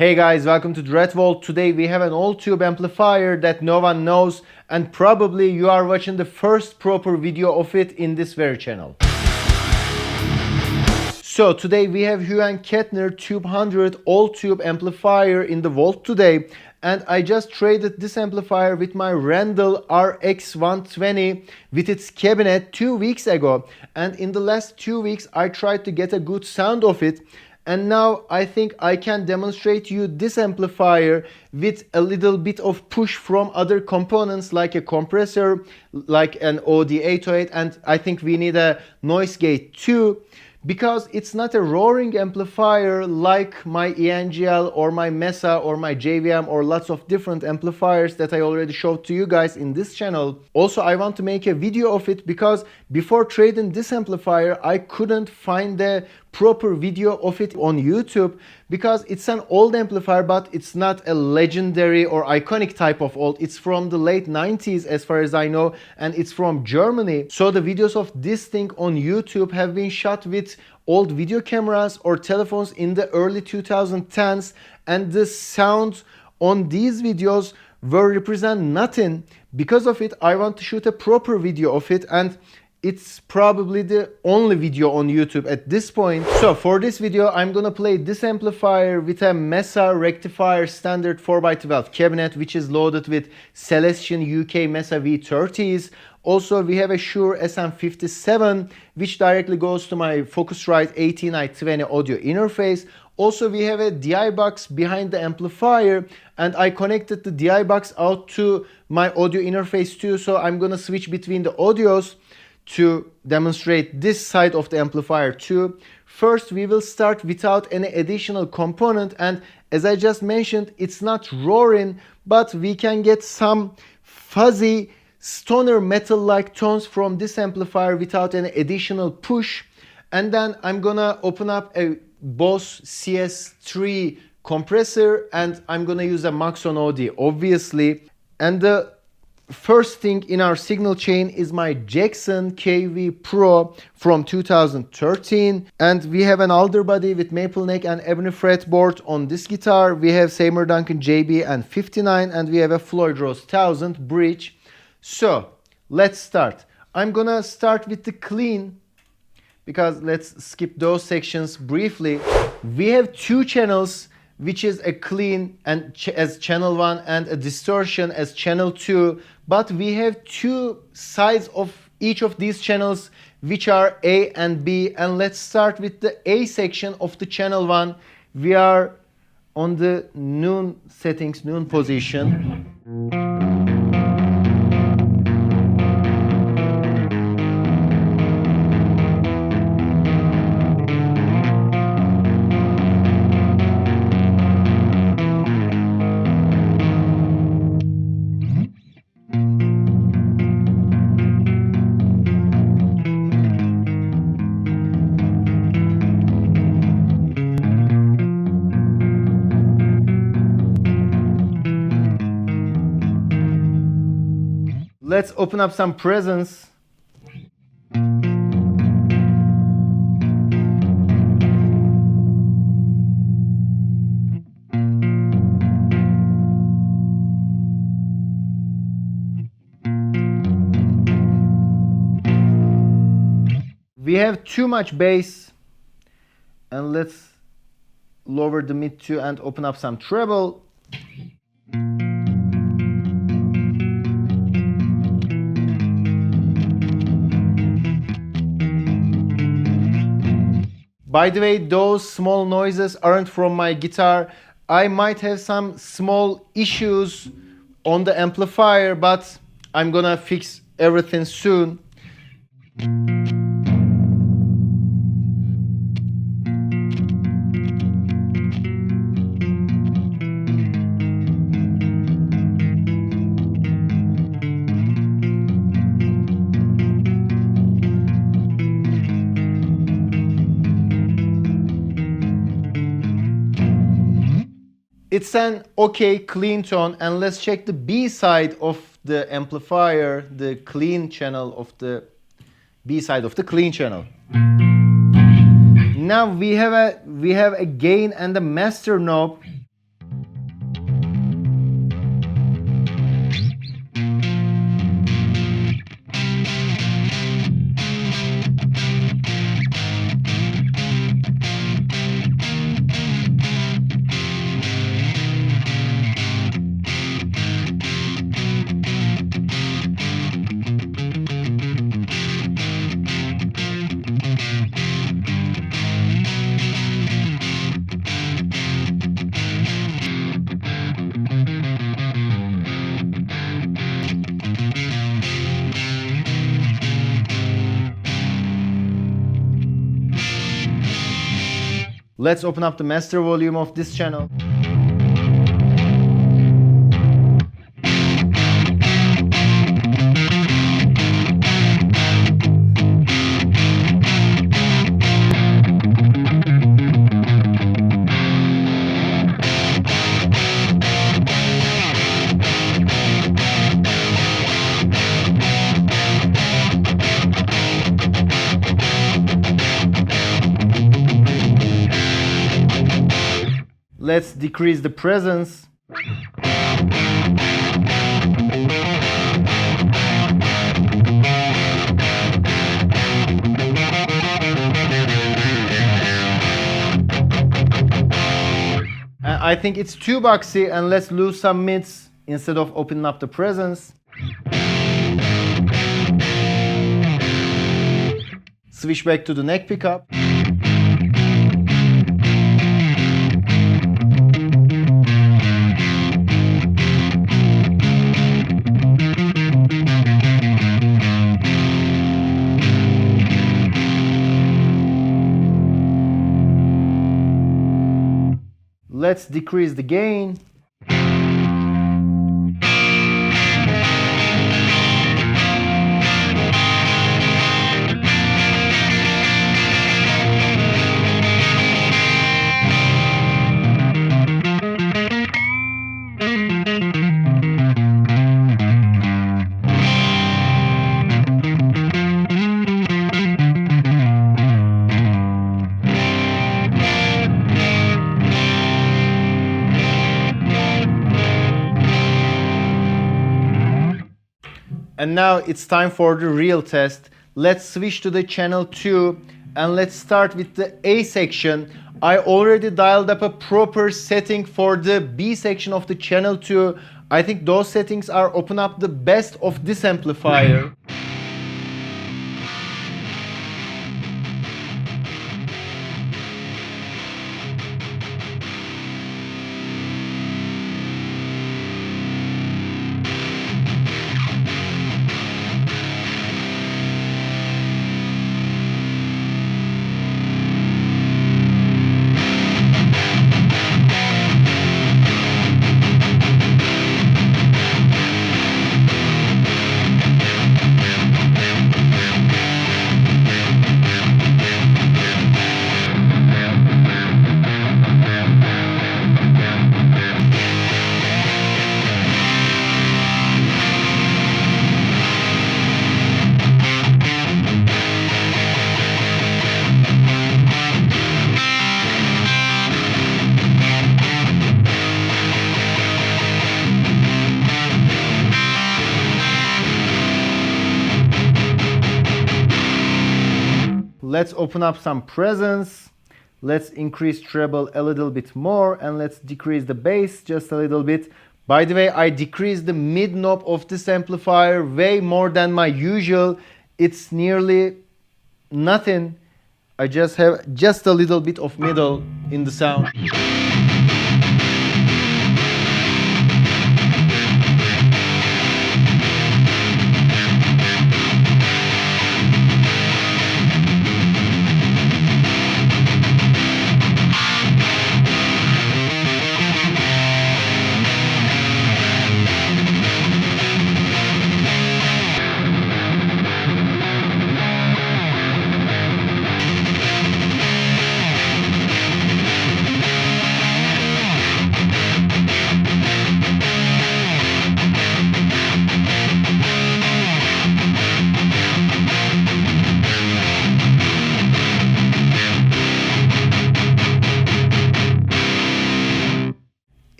Hey guys, welcome to Dreadvolt. Today we have an old tube amplifier that no one knows, and probably you are watching the first proper video of it in this very channel. So today we have Hughes Kettner Tube 100 old tube amplifier in the vault today, and I just traded this amplifier with my Randall RX120 with its cabinet 2 weeks ago, and in the last 2 weeks I tried to get a good sound of it. And now I think I can demonstrate you this amplifier with a little bit of push from other components like a compressor, like an OD808, and I think we need a noise gate too, because it's not a roaring amplifier like my ENGL or my Mesa or my JVM or lots of different amplifiers that I already showed to you guys in this channel. Also, I want to make a video of it because before trading this amplifier I couldn't find the proper video of it on YouTube, because it's an old amplifier but it's not a legendary or iconic type of old. It's from the late 90s as far as I know, and it's from Germany. So the videos of this thing on YouTube have been shot with old video cameras or telephones in the early 2010s, and the sound on these videos will represent nothing. Because of it I want to shoot a proper video of it, and it's probably the only video on YouTube at this point. So for this video I'm gonna play this amplifier with a Mesa Rectifier Standard 4x12 cabinet, which is loaded with Celestion UK Mesa V30s. Also we have a Shure SM57 which directly goes to my Focusrite 18i20 audio interface. Also we have a DI box behind the amplifier, and I connected the DI box out to my audio interface too, so I'm gonna switch between the audios to demonstrate this side of the amplifier too. First we will start without any additional component, and as I just mentioned, it's not roaring, but we can get some fuzzy stoner metal like tones from this amplifier without any additional push. And then I'm gonna open up a Bose CS3 compressor, and I'm gonna use a Maxon OD obviously, and the first thing in our signal chain is my Jackson KV Pro from 2013, and we have an alder body with maple neck and ebony fretboard on this guitar. We have Seymour Duncan JB and 59, and we have a Floyd Rose 1000 bridge. So let's start. I'm gonna start with the clean, because let's skip those sections briefly. We have two channels, which is a clean and as channel 1 and a distortion as channel 2, but we have two sides of each of these channels which are A and B, and let's start with the A section of the channel 1. We are on the noon settings, noon position. Let's open up some presence. We have too much bass, and let's lower the mid too and open up some treble. By the way, those small noises aren't from my guitar. I might have some small issues on the amplifier, but I'm gonna fix everything soon. It's an okay clean tone, and let's check the B side of the amplifier, the clean channel of the B side of the clean channel. Now we have a gain and a master knob. Let's open up the master volume of this channel. Let's decrease the presence. I think it's too boxy, and let's lose some mids instead of opening up the presence. Switch back to the neck pickup. Let's decrease the gain. And now it's time for the real test. Let's switch to the channel 2 and let's start with the A section. I already dialed up a proper setting for the B section of the channel 2. I think those settings are open up the best of this amplifier. Let's open up some presence. Let's increase treble a little bit more, and let's decrease the bass just a little bit. By the way, I decreased the mid knob of this amplifier way more than my usual. It's nearly nothing. I just have just a little bit of middle in the sound.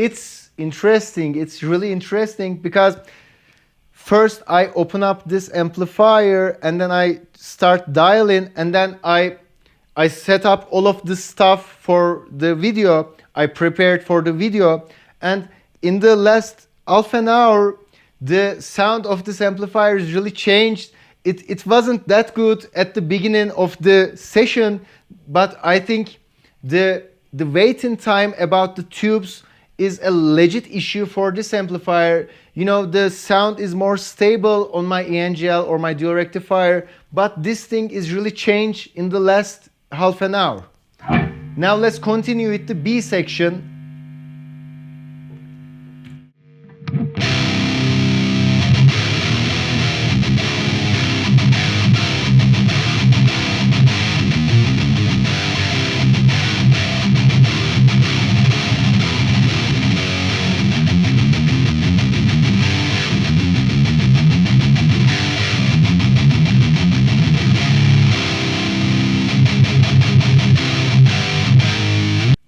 It's interesting, it's really interesting because first I open up this amplifier and then I start dialing, and then I set up all of this stuff for the video. I prepared for the video, and in the last half an hour the sound of this amplifier has really changed. It wasn't that good at the beginning of the session, but I think the waiting time about the tubes is a legit issue for this amplifier. You know, the sound is more stable on my ENGL or my dual rectifier, but this thing is really changed in the last half an hour. Now let's continue with the B section.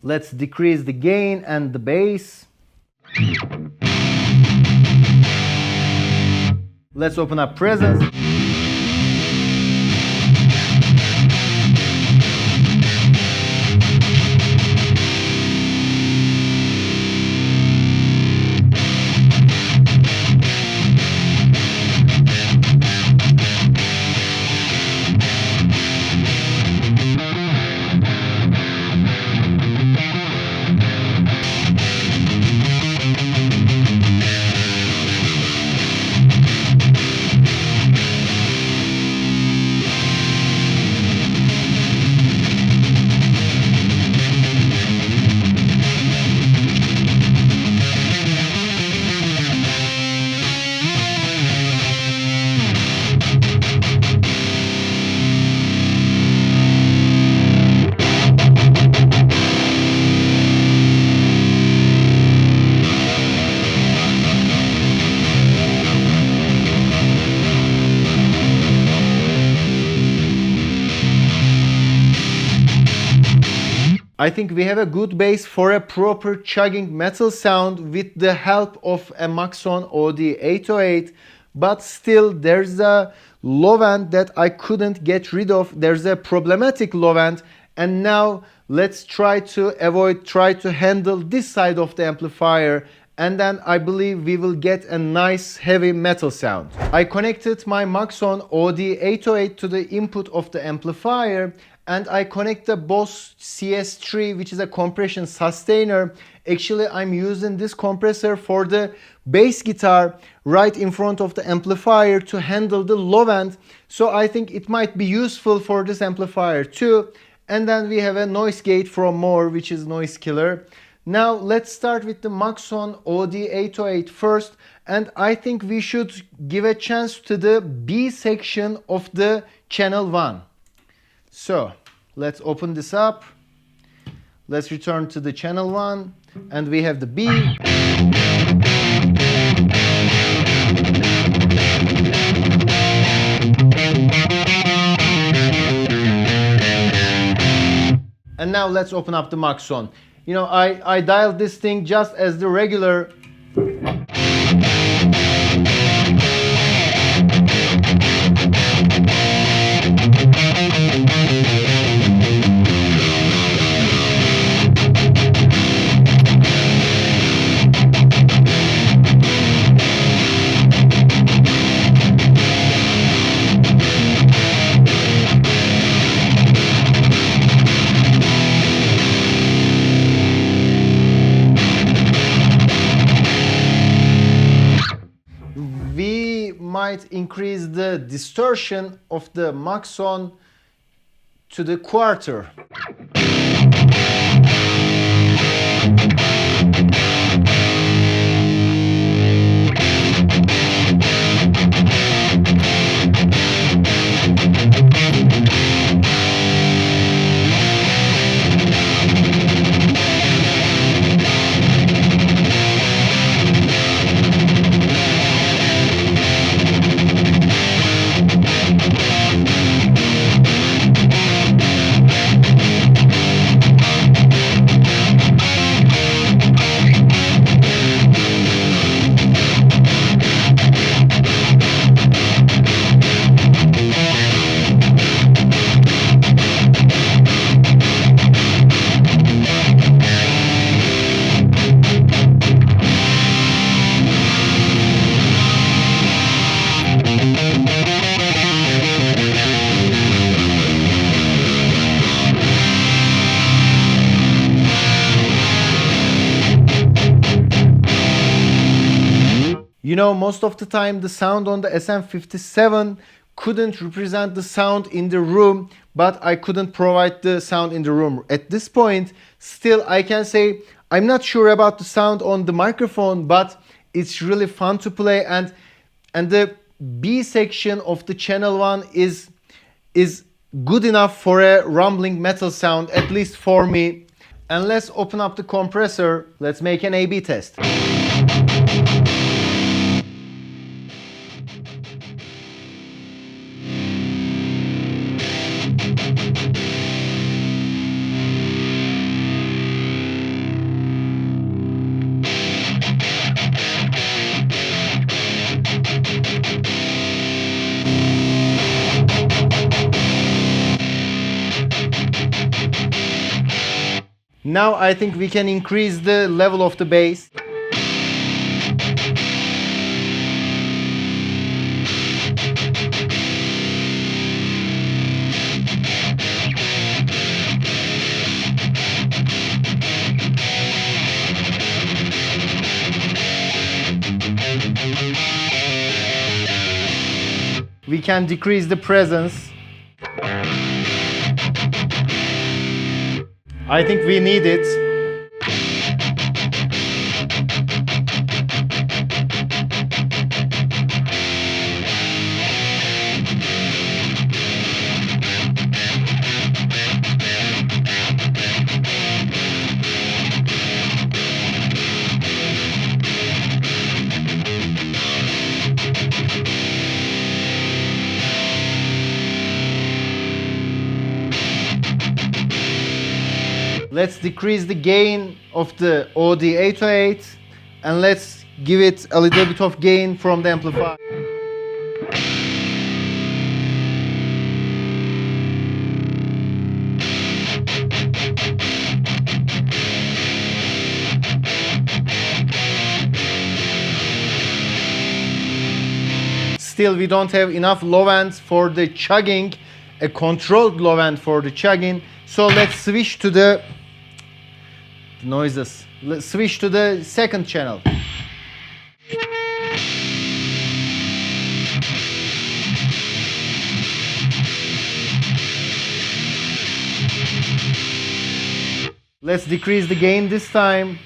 Let's decrease the gain and the bass. Let's open up presence. I think we have a good base for a proper chugging metal sound with the help of a Maxon OD808, but still there's a low end that I couldn't get rid of. There's a problematic low end, and now let's try to handle this side of the amplifier, and then I believe we will get a nice heavy metal sound. I connected my Maxon OD808 to the input of the amplifier, and I connect the Boss CS3, which is a compression sustainer. Actually, I'm using this compressor for the bass guitar right in front of the amplifier to handle the low end. So I think it might be useful for this amplifier too. And then we have a noise gate from More, which is noise killer. Now let's start with the Maxon OD808 first. And I think we should give a chance to the B section of the channel 1. So let's open this up. Let's return to the channel 1, and we have the B. And now let's open up the Maxon. You know, I dialed this thing just as the regular. Might increase the distortion of the Maxon to the quarter. You know, most of the time the sound on the SM57 couldn't represent the sound in the room, but I couldn't provide the sound in the room. At this point, still I can say I'm not sure about the sound on the microphone, but it's really fun to play, and the B section of the channel 1 is good enough for a rumbling metal sound, at least for me. And let's open up the compressor. Let's make an A/B test. Now I think we can increase the level of the bass. We can decrease the presence. I think we need it. Let's decrease the gain of the OD808 and let's give it a little bit of gain from the amplifier. Still, we don't have enough low end for the chugging, a controlled low end for the chugging. So let's switch to the noises. Let's switch to the second channel. Let's decrease the gain this time.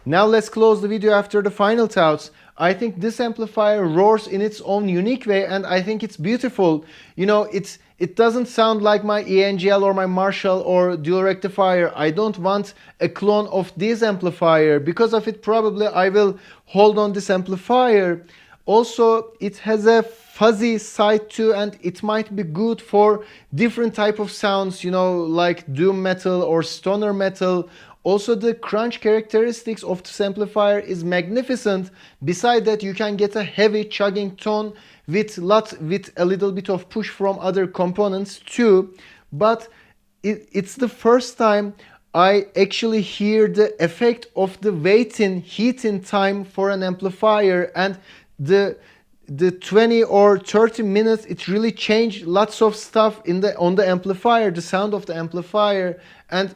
Now let's close the video after the final thoughts. I think this amplifier roars in its own unique way, and I think it's beautiful. You know, it doesn't sound like my ENGL or my Marshall or dual rectifier. I don't want a clone of this amplifier. Because of it, probably I will hold on this amplifier. Also, it has a fuzzy side too, and it might be good for different type of sounds, you know, like doom metal or stoner metal. Also, the crunch characteristics of this amplifier is magnificent. Besides that, you can get a heavy chugging tone with a little bit of push from other components too. But it's the first time I actually hear the effect of the waiting, heating time for an amplifier, and the 20 or 30 minutes, it really changed lots of stuff on the amplifier, the sound of the amplifier. And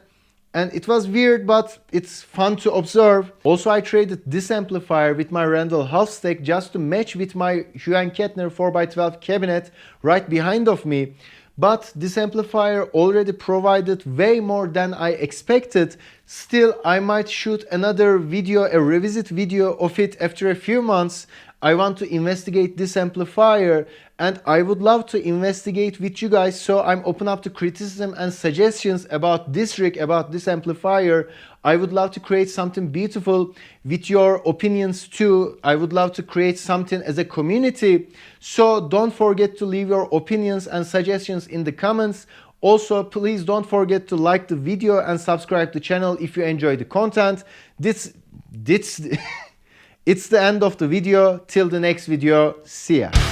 and it was weird, but it's fun to observe. Also, I traded this amplifier with my Randall half stack just to match with my Hughes Kettner 4x12 cabinet right behind of me. But this amplifier already provided way more than I expected. Still, I might shoot another video, a revisit video of it after a few months. I want to investigate this amplifier, and I would love to investigate with you guys, so I'm open up to criticism and suggestions about this rig, about this amplifier. I would love to create something beautiful with your opinions too. I would love to create something as a community. So don't forget to leave your opinions and suggestions in the comments. Also, please don't forget to like the video and subscribe to the channel if you enjoy the content. It's the end of the video. Till the next video, see ya.